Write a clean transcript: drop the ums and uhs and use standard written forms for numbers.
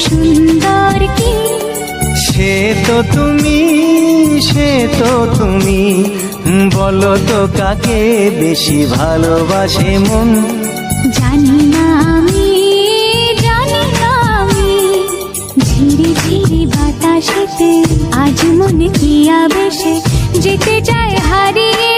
সুন্দর কি সে তো তুমি বলো তো কাকে বেশি ভালোবাসে মন। জানি না আমি ঝিরি ঝিরি বাতাসেতে আজ মনে কি আবেশে যেতে চায় হারিয়ে